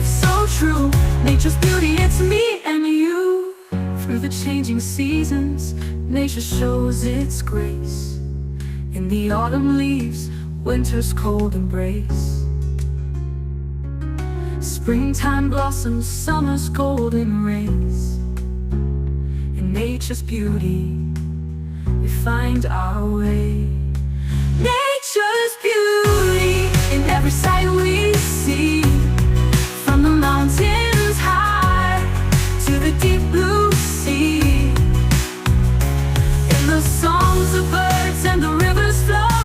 it's so true. Nature's beauty, it's me and you. Through the changing seasons, nature shows its grace. In the autumn leaves, winter's cold embrace. Springtime blossoms, summer's golden rays. In nature's beauty, we find our way. Nature's beauty in every sight we see, from the mountains high to the deep blue